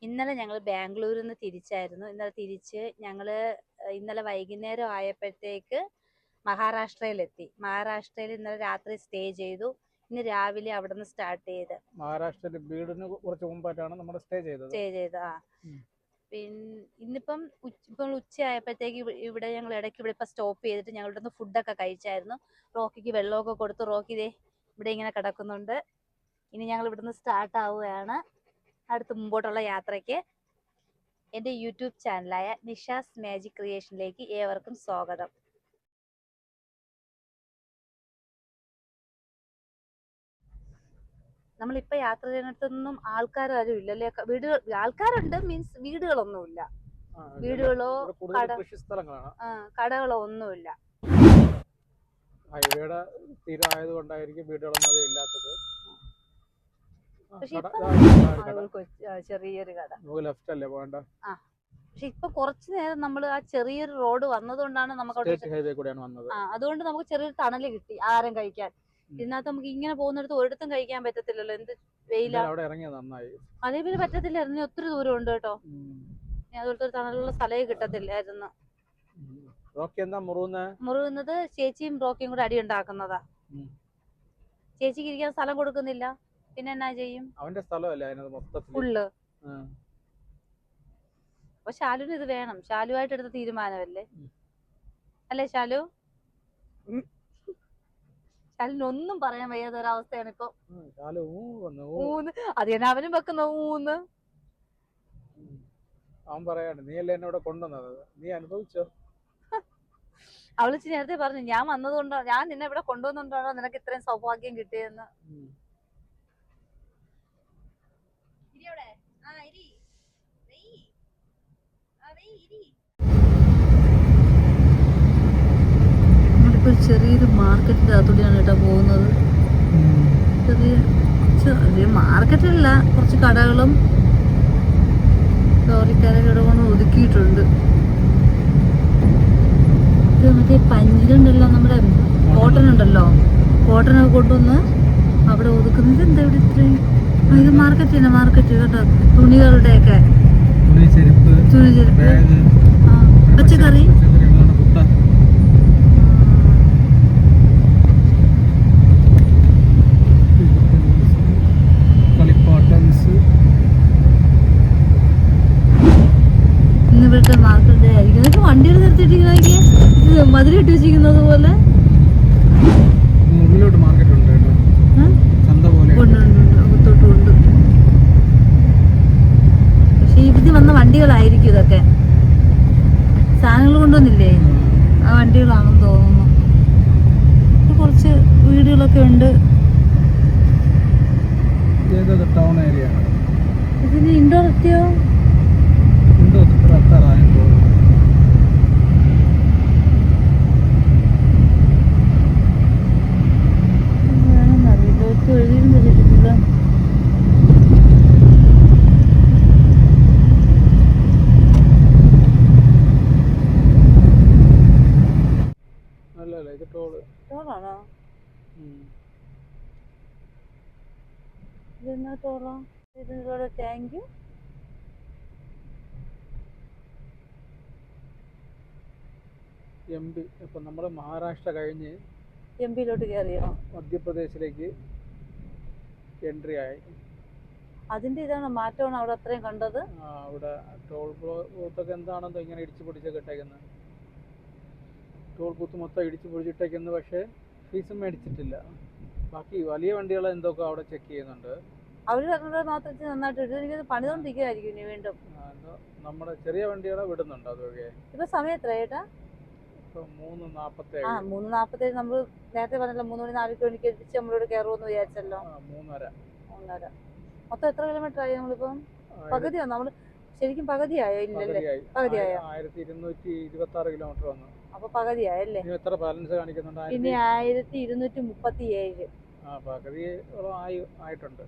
ഇന്നലെ ഞങ്ങൾ ബാംഗ്ലൂരിൽ നിന്ന് തിരിച്ചായിരുന്നു. ഇന്നലെ തിരിച്ച് ഇന്നലെ വൈകുന്നേരം ആയപ്പോഴത്തേക്ക് മഹാരാഷ്ട്രയിലെത്തി. മഹാരാഷ്ട്രയിൽ ഇന്നലെ രാത്രി സ്റ്റേ ചെയ്തു. ഇന്ന് രാവിലെ അവിടെ നിന്ന് സ്റ്റാർട്ട് ചെയ്ത്. മഹാരാഷ്ട്രയിൽ വീടിന് കുറച്ച് മുമ്പായിട്ടാണ് നമ്മൾ സ്റ്റേ ചെയ്തത്. ഇന്നിപ്പം ഉച്ചയായപ്പോഴത്തേക്ക് ഇവിടെ ഞങ്ങൾ ഇടയ്ക്ക് ഇവിടെ ഇപ്പം സ്റ്റോപ്പ് ചെയ്തിട്ട് ഞങ്ങളുടെ നിന്ന് ഫുഡൊക്കെ കഴിച്ചായിരുന്നു. റോക്കിക്ക് വെള്ളമൊക്കെ കൊടുത്ത് റോക്കി ഇവിടെ ഇങ്ങനെ കിടക്കുന്നുണ്ട്. ഇനി ഞങ്ങൾ ഇവിടുന്ന് സ്റ്റാർട്ട് ആവുകയാണ് അടുത്ത് മുമ്പോട്ടുള്ള യാത്രയ്ക്ക്. എൻ്റെ യൂട്യൂബ് ചാനലായ നിഷാസ് മാജിക് ക്രിയേഷനിലേക്ക് ഏവർക്കും സ്വാഗതം. നമ്മളിപ്പോൾ യാത്ര ചെയ്യുന്നിടത്തൊന്നും ആൾക്കാരും ഇല്ലല്ലേ? ആൾക്കാരുണ്ട്, മീൻസ് വീടുകളൊന്നുമില്ല. വീടുകളോ കടകളോ ഒന്നുമില്ല. ഹൈവേയുടെ തീരമായതുകൊണ്ടായിരിക്കും വീടുകളൊന്നും അത് ഇല്ലാത്തത്. ചെറിയൊരു കട ലെഫ്റ്റ് അല്ലേ പോകണ്ട. പക്ഷെ ഇപ്പൊ കുറച്ചു നേരം നമ്മൾ ആ ചെറിയൊരു റോഡ് വന്നതുകൊണ്ടാണ് നമുക്ക് ഹൈവേ കൂടെയാണ് വന്നത്. അതുകൊണ്ട് നമുക്ക് ചെറിയൊരു തണല് കിട്ടി ആഹാരം കഴിക്കാൻ. ഇതിനകത്ത് നമുക്ക് ഇങ്ങനെ പോകുന്നിടത്ത് ഒരിടത്തും കഴിക്കാൻ പറ്റത്തില്ലല്ലോ, എന്ത് വെയിലാ. അതേപോലെ പറ്റത്തില്ലായിരുന്നു, ഒത്തിരി ദൂരം ഉണ്ട് കേട്ടോ. അതുപോലത്തെ ഒരു തണലുള്ള സ്ഥലമേ കിട്ടത്തില്ലായിരുന്നു. മുറുകുന്നത് ചേച്ചിയും റോക്കിയും കൂടെ അടി ഉണ്ടാക്കുന്നതാ. ചേച്ചിക്ക് ഇരിക്കാൻ സ്ഥലം കൊടുക്കുന്നില്ല, പിന്നെ എന്നാ ചെയ്യും? അവന്റെ സ്ഥലമല്ലേ ഫുള്ള്. അപ്പൊ ശാലുവിന് ഇത് വേണം, ശാലുവായിട്ട് എടുത്ത തീരുമാനമല്ലേ അല്ലേ ശാലു? ശാലുവിനൊന്നും പറയാൻ വയ്യാത്തൊരവസ്ഥയാണ് ഇപ്പൊ. അത് തന്നെ അവനും വെക്കുന്ന ഊന്ന്. അവൻ പറയാണ് നീയല്ലേ എന്നെ ഇവിടെ കൊണ്ടുവന്നത്, നീ അനുഭവിച്ചോ. അവള് നേരത്തെ പറഞ്ഞു ഞാൻ വന്നതുകൊണ്ടോ, ഞാൻ നിന്നെ ഇവിടെ കൊണ്ടുവന്നുകൊണ്ടാണോ നിനക്ക് ഇത്രയും സൗഭാഗ്യം കിട്ടിയെന്ന്. ചെറിയൊരു മാർക്കറ്റിന്റെ അകത്തൂടെയാണ് കേട്ടോ പോകുന്നത്. ചെറിയ മാർക്കറ്റല്ല, കുറച്ച് കടകളും ലോറിക്കാരൊക്കെ ഇവിടെ കൊണ്ട് ഒതുക്കിയിട്ടുണ്ട്. മറ്റേ പഞ്ചിലുണ്ടല്ലോ, നമ്മുടെ കോട്ടൺ ഉണ്ടല്ലോ, കോട്ടനൊക്കെ കൊണ്ടുവന്ന് അവിടെ ഒതുക്കുന്നത്. എന്താ ഇവിടെ ഇത്രയും? ഇത് മാർക്കറ്റ് കേട്ടോ, തുണികളുടെയൊക്കെ തുണി ചെരുപ്പ്, പച്ചക്കറി. ഇവിടുത്തെ മാർക്കറ്റ് ആയിരിക്കും. ഇതൊക്കെ വണ്ടികൾ നിർത്തിയിട്ടിരിക്കുന്ന മതിലിട്ട് വെച്ചിരിക്കുന്നത് പോലെ. പക്ഷെ ഇവിടെ വന്ന വണ്ടികളായിരിക്കും ഇതൊക്കെ, സാധനങ്ങൾ കൊണ്ടുവന്നില്ലേ, ആ വണ്ടികളാണെന്ന് തോന്നുന്നു. കുറച്ച് വീടുകളൊക്കെ ഉണ്ട്. ഇതിന് ഇൻഡോർ എത്തിയോ? Thank you. ഇപ്പൊ നമ്മള് മഹാരാഷ്ട്ര കഴിഞ്ഞ് എംപിയിലോട്ട് കയറിയോ? മധ്യപ്രദേശിലേക്ക് എൻട്രി ആയി. അതിന്റെ ഇതാണ് മാറ്റമാണ് അവിടെ അത്രയും കണ്ടത്. അവിടെ ടോൾ ബൂത്തൊക്കെ എന്താണെന്നോ ഇങ്ങനെ ഇടിച്ചു പൊടിച്ചൊക്കെ ഇട്ടേക്കുന്നത്. ടോൾ ബൂത്ത് മൊത്തം ഇടിച്ചു പൊടിച്ചിട്ടേക്കുന്നത്. പക്ഷെ ഫീസും മേടിച്ചിട്ടില്ല. ബാക്കി വലിയ വണ്ടികൾ എന്തൊക്കെ അവിടെ ചെക്ക് ചെയ്യുന്നുണ്ട്. അവര് മാത്രം നന്നായിട്ട് പണിതോണ്ടിരിക്കുകയായിരിക്കും ഇനി വീണ്ടും. നമ്മുടെ ചെറിയ വണ്ടികളെ വിടുന്നുണ്ട് അതൊക്കെ. ഇപ്പൊ സമയം എത്ര ചേട്ടാ? 3:47. 3:47. നമ്മള് നേരത്തെ പറഞ്ഞല്ലോ 3 മണി 4 മണിക്ക് എത്തിച്ച് നമ്മളോട് കയറുമെന്ന് വിചാരിച്ചല്ലോ. 3:30. മൊത്തം എത്ര കിലോമീറ്റർ ആയി നമ്മളിപ്പം? പകുതിയോ? നമ്മള് ശരിക്കും പകുതിയായോ? ഇല്ലല്ലേ, പകുതിയായോ? 1226 കിലോമീറ്റർ വന്നു. അപ്പൊ പകുതിയായല്ലേ? എത്ര ബാലൻസ് കാണിക്കുന്നുണ്ട്? ഇനി 1237. പകുതിയോളം ആയിട്ടുണ്ട്.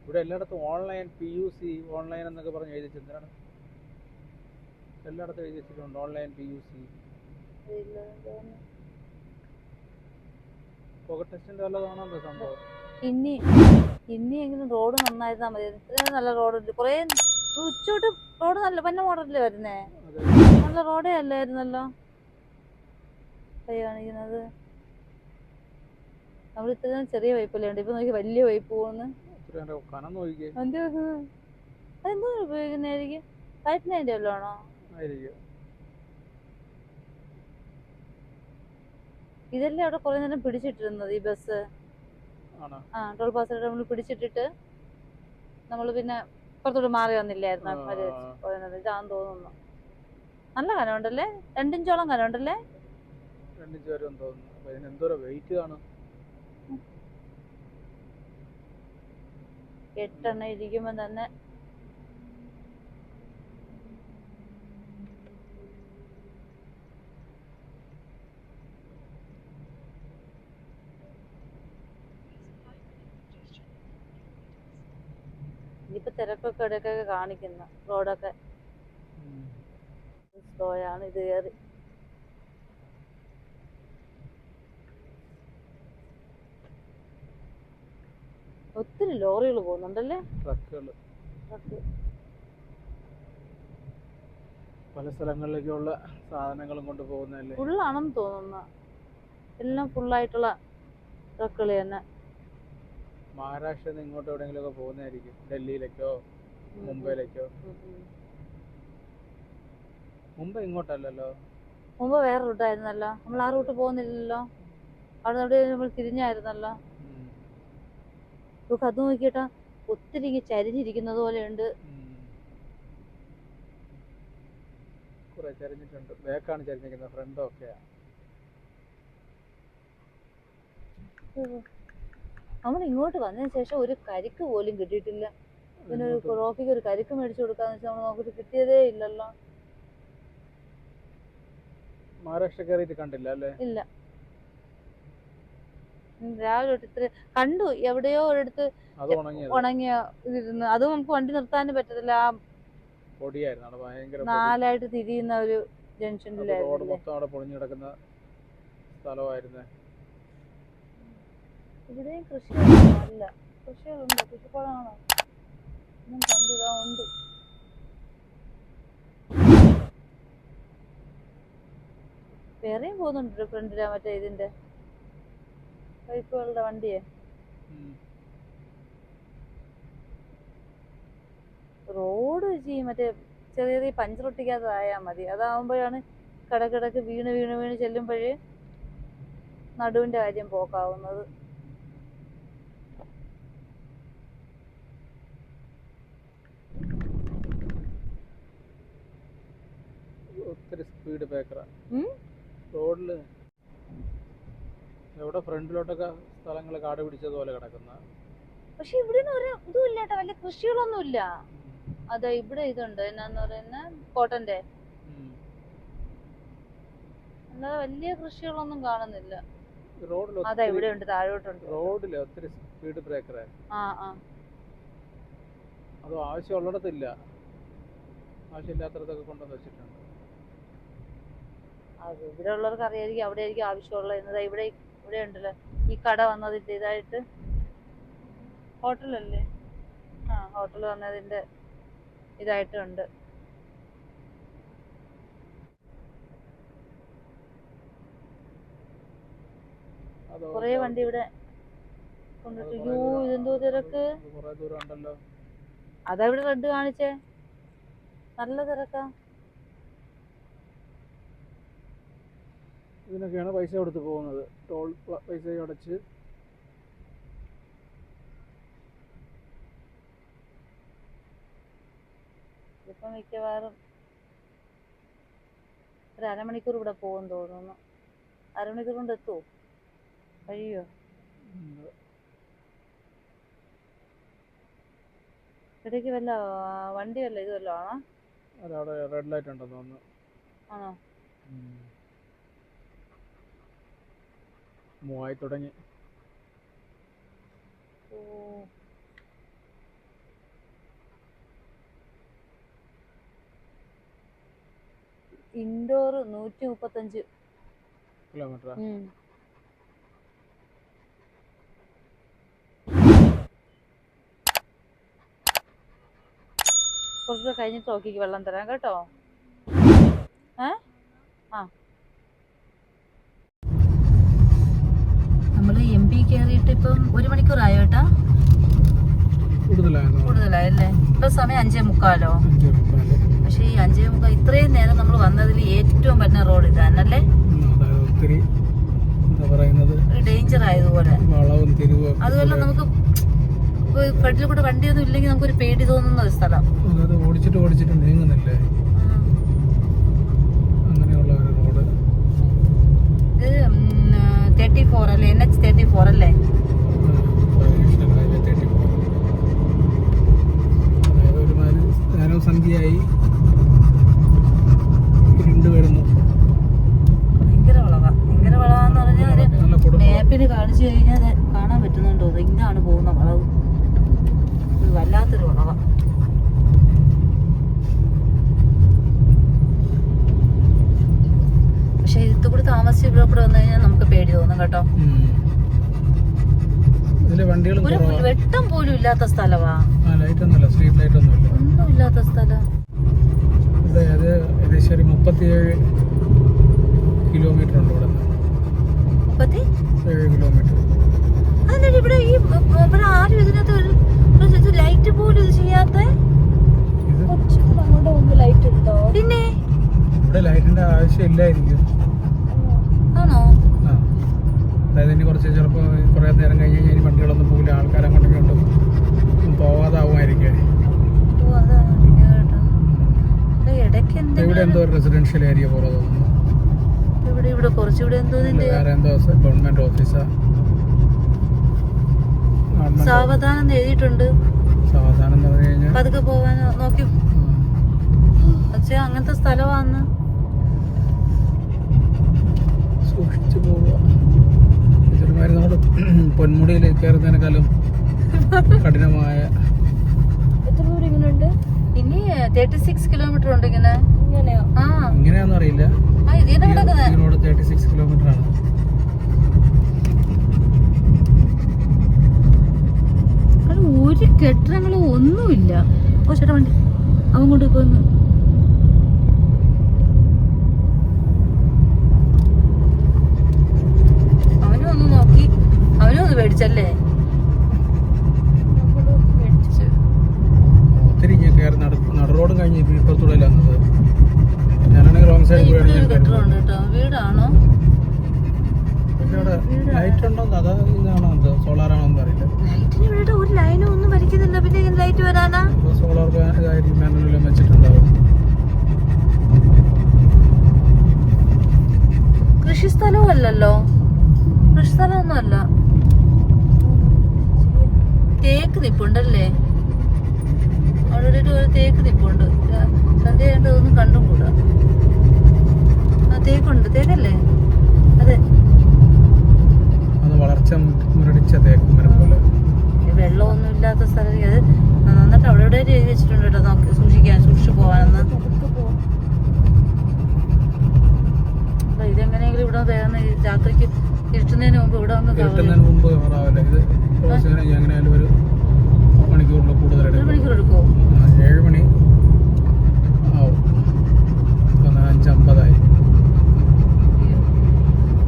ഇവിടെ എല്ലായിടത്തും ഓൺലൈൻ PUC ഓൺലൈൻ എന്നൊക്കെ പറഞ്ഞ് എഴുതി വെച്ചിട്ടുണ്ട്. എല്ലായിടത്തും എഴുതി വെച്ചിട്ടുണ്ട് ഓൺലൈൻ PUC. പുക ടെസ്റ്റിന്റെ വല്ലതാണോ സംഭവം? ഇനി ഇനിയെങ്കിലും റോഡ് നന്നായിരുന്നാ മതി. ഇത്രയും നല്ല റോഡ് കുറേ ഉച്ചോട്ട് റോഡ് നല്ല പന്ന മോഡലല്ലേ വരുന്നേ. നല്ല റോഡേ അല്ലായിരുന്നല്ലോ കൈ കാണിക്കുന്നത്. നമ്മൾ ഇത്രയും ചെറിയ പൈപ്പല്ലേ ഉണ്ട്, ഇപ്പൊ നോക്കി വലിയ പൈപ്പ് പോകുന്നു. അതെന്തോ ഉപയോഗിക്കുന്നതായിരിക്കും, പൈപ്പിനതിന്റെ വല്ലതും ആണോ? ഇതല്ലേ അവിടെ കുറെ നേരം പിടിച്ചിട്ടിരുന്നത് ഈ ബസ്. ടോൾ പാസ് നമ്മൾ പിടിച്ചിട്ടിട്ട് നമ്മള് പിന്നെ പുറത്തോട്ട് മാറി വന്നില്ലായിരുന്നു. ഇതാന്ന് തോന്നുന്നു. നല്ല കനമുണ്ടല്ലേ, 2 ഇഞ്ചോളം കനമുണ്ടല്ലേ. 8 ഇരിക്കുമ്പോ തന്നെ ഇനിയിപ്പോ തിരക്കൊക്കെ ഇടയ്ക്കൊക്കെ കാണിക്കുന്ന റോഡൊക്കെ സ്ലോയാണ്. ഇത് കയറി ഒത്തിരി ലോറികൾ പോകുന്നുണ്ടല്ലേ, ട്രക്ക്. പല സ്ഥലങ്ങളിലേക്കുള്ള സാധനങ്ങളും കൊണ്ട് പോകുന്നതല്ലേ. ഫുള്ളാണെന്ന് തോന്നുന്നു, എല്ലാം ഫുള്ളായിട്ടുള്ള ട്രക്കുകൾ തന്നെ. മഹാരാഷ്ട്രയിൽ നിന്ന് ഇങ്ങോട്ട് എവിടെയെങ്കിലും ഒക്കെ പോകുന്നതായിരിക്കും, ഡൽഹിയിലേക്കോ മുംബൈയിലേക്കോ. മുംബൈ ഇങ്ങോട്ടല്ലല്ലോ, മുമ്പ് വേറെ റൂട്ടായിരുന്നല്ലോ, നമ്മൾ ആ റൂട്ട് പോകുന്നില്ലല്ലോ. അവിടെ എവിടെ നമ്മൾ തിരിഞ്ഞായിരുന്നല്ലോ. നമുക്ക് അത് നോക്കിയിട്ടാ ഒത്തിരി ചരിഞ്ഞിരിക്കുന്നത് പോലെ ഉണ്ട്. ചരിഞ്ഞിട്ടുണ്ട്, ബാക്കാണ് ചരിഞ്ഞിരിക്കുന്നത്, ഫ്രണ്ട് ഒക്കെയാ. നമ്മൾ ഇങ്ങോട്ട് വന്നതിന് ശേഷം ഒരു കരിക്ക് പോലും കിട്ടിയിട്ടില്ല. പിന്നെ റോക്കിക്ക് ഒരു കരിക്ക് മേടിച്ചു കൊടുക്കാന്ന് വെച്ചാൽ നമ്മൾ നോക്കിട്ട് കിട്ടിയതേ ഇല്ലല്ലോ. മഹാരാഷ്ട്ര കയറിയിട്ട് കണ്ടില്ല അല്ലേ? ഇല്ല, രാവിലെ തൊട്ട് ഇത്ര കണ്ടു, എവിടെയോ ഒരിടത്ത് ഉണങ്ങിയ ഇതിരുന്ന്. അത് നമുക്ക് വണ്ടി നിർത്താനും പറ്റത്തില്ല, നാലായിട്ട് തിരിയുന്ന ഒരു ജംഗ്ഷനിലായിരുന്നു. ഇവിടെയും കൃഷിയല്ല, കൃഷികളുണ്ട്, കൃഷിപ്പാടാണോ ഒന്നും കണ്ടിതാ ഉണ്ട്. വേറെയും പോകുന്നുണ്ട് ഫ്രണ്ടിലാ, മറ്റേ ഇതിന്റെ പൈപ്പുകളുടെ വണ്ടിയെ. റോഡ് ചെയ്യും മറ്റേ ചെറിയ ചെറിയ പഞ്ചറൊട്ടിക്കാത്തതായാൽ മതി. അതാവുമ്പോഴാണ് കിടക്കിടക്ക് വീണ് വീണ് വീണ് ചെല്ലുമ്പോഴേ നടുവിന്റെ കാര്യം പോക്കാവുന്നത്. ഒത്തിരി സ്പീഡ് ബ്രേക്കറാ റോഡില്. എവിടെ ഫ്രണ്ടിലോട്ടൊക്കെ സ്ഥലങ്ങൾ കാട് പിടിച്ചതുപോലെ കിടക്കുന്ന. പക്ഷെ ഇവിടെ ഒരു ഇതും ഇല്ല കേട്ടോ, വലിയ കൃഷികളൊന്നും ഇല്ല. അതെ, ഇവിടെ ഇതുണ്ട്, എന്നാന്ന് പറയുന്ന കോട്ടന്റെ, അല്ലാതെ വലിയ കൃഷികളൊന്നും കാണുന്നില്ല. അതാ ഇവിടെ ഉണ്ട്, താഴോട്ടുണ്ട്. റോഡില് ഒത്തിരി സ്പീഡ് ബ്രേക്കറാ. അത് ആവശ്യമുള്ളിടത്തില്ല, ആവശ്യമില്ലാത്തടത്തൊക്കെ കൊണ്ടുവന്ന് വെച്ചിട്ടുണ്ട്. അത് ഇവിടെ ഉള്ളവർക്ക് അറിയായിരിക്കും അവിടെ ആയിരിക്കും ആവശ്യമുള്ളത് എന്നതാ. ഇവിടെ ഇവിടെ ഉണ്ടല്ലോ ഈ കട വന്നതിന്റെ ഇതായിട്ട്, ഹോട്ടലല്ലേ, ഹോട്ടൽ വന്നതിന്റെ ഇതായിട്ടുണ്ട്. കൊറേ വണ്ടി ഇവിടെ കൊണ്ടിട്ട്. ഇതെന്തോ തിരക്ക്, അതാ ഇവിടെ റെഡ് കാണിച്ചേ, നല്ല തിരക്കാ. ഇതിനൊക്കെയാണ് പൈസ കൊടുത്ത് പോകുന്നത്, ടോൾ പൈസ അടച്ച്. ഇപ്പൊ മിക്കവാറും ഒരു അരമണിക്കൂർ ഇവിടെ പോകും തോന്നുന്നു. അരമണിക്കൂർ കൊണ്ട് എത്തുമോ, കഴിയോ? ഇടയ്ക്ക് വല്ല വണ്ടി വല്ല ഇത് വല്ല ആണോ? അവിടെ റെഡ് ലൈറ്റ് ഉണ്ടെന്ന് തോന്നുന്നു. ആണോ? മൂവായി തുടങ്ങി. ഇൻഡോർ 135 കിലോമീറ്റർ. കുറച്ചുകൂടെ കഴിഞ്ഞിട്ട് റോക്കിക്ക് വെള്ളം തരാം കേട്ടോ. നമ്മള് MP കയറിയിട്ട് ഇപ്പം 1 മണിക്കൂറായോ ഏട്ടാ? കൂടുതലായല്ലേ? ഇപ്പൊ സമയം 5:45. പക്ഷെ ഈ 5:45 ഇത്രയും നേരം നമ്മൾ വന്നതിൽ ഏറ്റവും പറ്റുന്ന റോഡ് ഇതാണല്ലേ? ഡേഞ്ചർ ആയതുപോലെ. അതുപോലെ നമുക്ക് ഫ്രണ്ടിൽ കൂടെ വണ്ടിയൊന്നും ഇല്ലെങ്കിൽ നമുക്കൊരു പേടി തോന്നുന്ന ഒരു സ്ഥലം. ഓടിച്ചിട്ട് നീങ്ങുന്നില്ലേ അങ്ങനെയുള്ള ഒരു റോഡ്. ഇത് 34 അല്ലേ? NH 34 അല്ലേ? സന്ധ്യയായി ഇരുണ്ട് വരുന്നു. ഭയങ്കര വളവാന്ന് പറഞ്ഞാൽ മാപ്പിന് കാണിച്ചു കഴിഞ്ഞാൽ കാണാൻ പറ്റുന്നുണ്ടോ? ഇങ്ങാണ് പോകുന്ന വളവ്. വല്ലാത്തൊരു വളവ. പക്ഷെ ഇത് കൂടി താമസിച്ച് ഇവിടെ വന്നു കഴിഞ്ഞാൽ നമുക്ക് പേടി തോന്നും കേട്ടോ. ഒരു വെട്ടം പോലും ഇല്ലാത്ത സ്ഥലവാ. ഒന്നും ഇല്ലാത്ത സ്ഥലം. ഏകദേശം 37 കിലോമീറ്റർ ഉണ്ട് ഇവിടെ. 37 കിലോമീറ്റർ. അതിന് ഇവിടെ ആരും ഇതിനകത്ത് ഒരു ലൈറ്റ് പോലും ഇത് ചെയ്യാത്ത. ലൈറ്റ് ഉണ്ടോ? പിന്നെ ഇവിടെ ലൈറ്റിന്റെ ആവശ്യം ഇല്ലായിരിക്കും. ആണോ? അതായത് ഇനി കുറച്ച് ചിലപ്പോൾ കുറേ നേരം കഴിഞ്ഞ് കഴിഞ്ഞാൽ ഇനി വണ്ടികളൊന്നും പോകില്ല. ആൾക്കാർ അങ്ങോട്ടൊക്കെ ഉണ്ട് പോവാതാവുമായിരിക്കും. ഇവിടെ എന്തോ റെസിഡൻഷ്യൽ ഏരിയ പോലെ തോന്നുന്നു. ഇവിടെ കുറച്ചുകൂടെ വേറെ എന്തോ ഗവൺമെന്റ് ഓഫീസാ. സാവധാനം എഴുതിയിട്ടുണ്ട്. സാവധാനം എന്ന് പറഞ്ഞു കഴിഞ്ഞാൽ പതുക്കെ പോവാൻ നോക്കി. പക്ഷെ അങ്ങനത്തെ സ്ഥലമാന്ന് സൂക്ഷിച്ചു പോവുക. ഇതൊരുമാതിരി നമ്മൾ പൊന്മുടിയിൽ കയറുന്നതിനേക്കാളും കഠിനമായ. എത്ര ദൂരം ഇങ്ങനെയുണ്ട്? ഇനി 36 കിലോമീറ്റർ ഉണ്ട്. ഇങ്ങനെയാന്ന് അറിയില്ല. റോഡ് 36 കിലോമീറ്റർ ആണ്. ഒരു കെട്ടിടങ്ങളും ഒന്നുമില്ല. ഓ ചേട്ടാ വണ്ടി അവൻ കൊണ്ട് പോന്ന്. അവനും ഒന്ന് നോക്കി, അവനും ഒന്ന് പേടിച്ചല്ലേ? ഒത്തിരി കയറി നടറോഡും കഴിഞ്ഞ് ഇപ്പുറത്തൂടെ അന്നത്. ഞാനാണെങ്കിൽ റോങ് സൈഡ് വീടാണോ? ലൈറ്റ് ഉണ്ടോ? അതാ ഇതാണോ സോളാറാണോ എന്ന് അറിയില്ല. ലൈറ്റിന് ഇവിടെ ഒരു ലൈനും ഒന്നും വലിക്കുന്നില്ല. പിന്നെ ലൈറ്റ് വരാനാ? സോളാർ പാനലെല്ലാം വെച്ചിട്ടുണ്ടാവും. കൃഷിസ്ഥലവും അല്ലല്ലോ. കൃഷിസ്ഥലമൊന്നും അല്ല. തേക്ക് നിപ്പുണ്ടല്ലേ? അവിടെ ഒരു തേക്ക് നിപ്പുണ്ട്. സന്ധ്യ കണ്ട് അതൊന്നും കണ്ടും കൂടാ. ആ തേക്കുണ്ട്. തേക്കല്ലേ? അതെ. വളർച്ച മുരടിച്ച തേക്ക് മരം പോലെ. വെള്ളമൊന്നും ഇല്ലാത്ത സ്ഥലം. അത് നന്നിട്ട് അവിടെ ഇവിടെ എഴുതി വെച്ചിട്ടുണ്ട് കേട്ടോ. നമുക്ക് സൂക്ഷിച്ചു പോവാനെന്ന്. ഇതെങ്ങനെയെങ്കിലും ഇവിടെ വേറെ രാത്രിക്ക് ഇരുട്ടുന്നതിന് മുമ്പ് ഇവിടെ വന്ന് ഒരു മണിക്കൂറിൽ കൂടുതൽ. 1 മണിക്കൂർ എടുക്കുമോ? 7 മണി ആവും. 5:50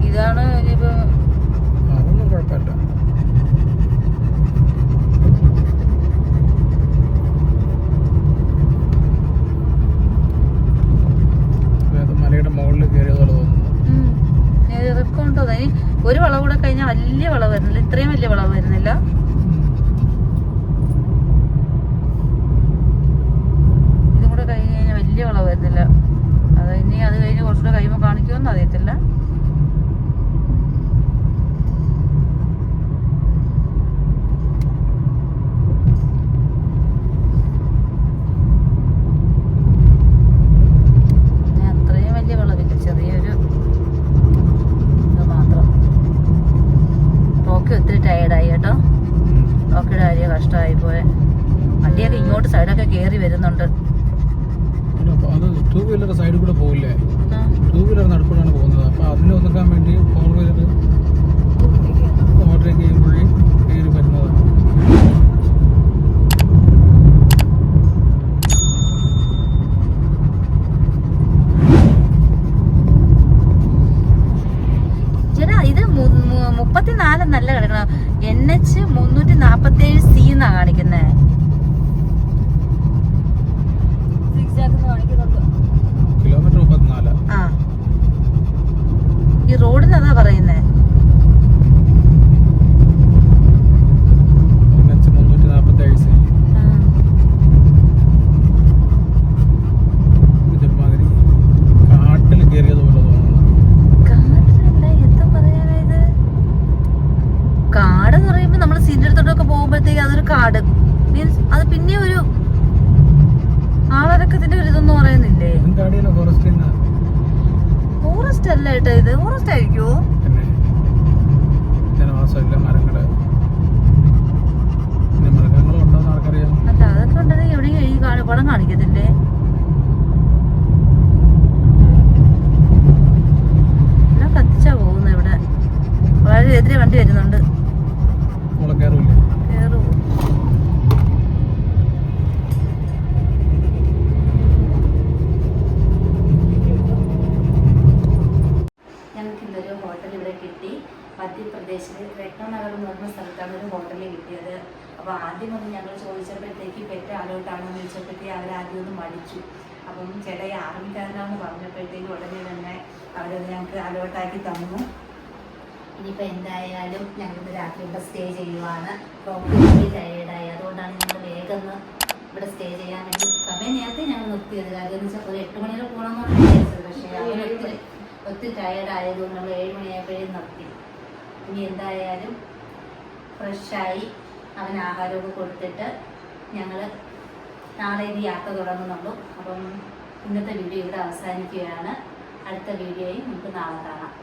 ഇതാണ് ഇനിയിപ്പോ. അതൊന്നും കുഴപ്പമില്ല. മലയുടെ മുകളിൽ കയറിയതുപോലെ തോന്നുന്നു. ഇറക്കമുണ്ടോ? ഇനി ഒരു വളവ് കൂടെ കഴിഞ്ഞാൽ വലിയ വളവ് വരുന്നില്ല. ഇത്രയും വലിയ വളവ് വരുന്നില്ല. ഇതും കൂടെ കഴിഞ്ഞ് കഴിഞ്ഞാൽ വലിയ വളവ് വരുന്നില്ല. അത് ഇനി അത് കഴിഞ്ഞ് കുറച്ചുകൂടെ കഴിയുമ്പോൾ കാണിക്കുമെന്ന് അറിയത്തില്ല. കഷ്ടമായി പോയെ. വണ്ടിയൊക്കെ ഇങ്ങോട്ട് സൈഡൊക്കെ കയറി വരുന്നുണ്ട്. അത് 2 വീലർ സൈഡിൽ കൂടെ പോകില്ലേ? 2 വീലർ നടുക്കൂടാണ് പോകുന്നത്. അപ്പൊ അതിനെ ഒതുക്കാൻ വേണ്ടി 4 വീലർ ഓവർടേക്ക് ചെയ്യുമ്പോഴേ കയറി വരുന്നതാണ്. NH347C എന്നാ കാണിക്കുന്നേ. കിലോമീറ്റർ 34. ആ ഈ റോഡിന് അതാ പറയുന്നേ. NH347C. ഇതൊരുമാതിരി കാട്ടിൽ കയറിയതുപോലെ തോന്നുന്നു. കാടല്ല, എന്താ പറയാനായത്? കാട് എന്ന് പറയുമ്പോ നമ്മള് സീൻ്റെ അടുത്തോട്ടൊക്കെ പോകുമ്പോഴത്തേക്ക് അതൊരു കാട് മീൻസ് അത് പിന്നെ ഒരു ആളരക്കത്തിന്റെ ഒരു ഇതൊന്നും പറയുന്നില്ലേ. ഫോറസ്റ്റ് അല്ല കേട്ടോ, ഇത് ഫോറസ്റ്റ് ആയിരിക്കുമോ? ജനവാസമില്ല, മരങ്ങള്, മൃഗങ്ങളും ഉണ്ടോന്ന് ആർക്കറിയാം. അല്ല അതൊക്കെ ഉണ്ടെങ്കിൽ എവിടെയും ഈ പടം കാണിക്കത്തില്ലേ? എല്ലാം കത്തിച്ചാ പോകുന്നത് ഇവിടെ. വളരെ എതിരെ വണ്ടി വരുന്നുണ്ട്. കയറൂല്ലേ? കേറുവോ? ഞങ്ങൾക്ക് ഇന്നൊരു ഹോട്ടൽ ഇവിടെ കിട്ടി. മധ്യപ്രദേശിൽ രത്നനഗർ എന്ന് പറഞ്ഞ സ്ഥലത്താണ് ഒരു ഹോട്ടൽ കിട്ടിയത്. അപ്പോൾ ആദ്യം ഒന്ന് ഞങ്ങൾ ചോദിച്ചപ്പോഴത്തേക്ക് പെറ്റ ആലോട്ടാണെന്ന് ചോദിച്ചപ്പോഴത്തേക്ക് അവരാദ്യം ഒന്ന് മടിച്ചു. അപ്പം ചേട്ടാ ഈ ആർമിക്കാരനാണെന്ന് പറഞ്ഞപ്പോഴത്തേക്ക് ഉടനെ തന്നെ അവരത് ഞങ്ങൾക്ക് അലോട്ടാക്കി തന്നു. ഇനിയിപ്പോൾ എന്തായാലും ഞങ്ങളിന്ന് രാത്രി ഇവിടെ സ്റ്റേ ചെയ്യുവാണ്. പ്രോപ്പർലി ടയേർഡായി, അതുകൊണ്ടാണ് ഞങ്ങൾ വേഗം ഇവിടെ സ്റ്റേ ചെയ്യാൻ വേണ്ടി സമയം നേരത്തെ ഞങ്ങൾ നിർത്തിയത്. കാര്യം എന്ന് വെച്ചാൽ ഒരു 8 മണിയിൽ പോകണമെന്നാണ് വിചാരിച്ചത്. പക്ഷേ അവർ ഒത്തിരി ടയേർഡായതുകൊണ്ട് നമ്മൾ 7 മണിയായപ്പോഴേ നിർത്തി. ഇനി എന്തായാലും ഫ്രഷായി അവന് ആഹാരമൊക്കെ കൊടുത്തിട്ട് ഞങ്ങൾ നാളെ ഇനി യാത്ര തുടങ്ങുന്നുള്ളൂ. അപ്പം ഇന്നത്തെ വീഡിയോ ഇവിടെ അവസാനിക്കുകയാണ്. അടുത്ത വീഡിയോയും നമുക്ക് നാളെ കാണാം.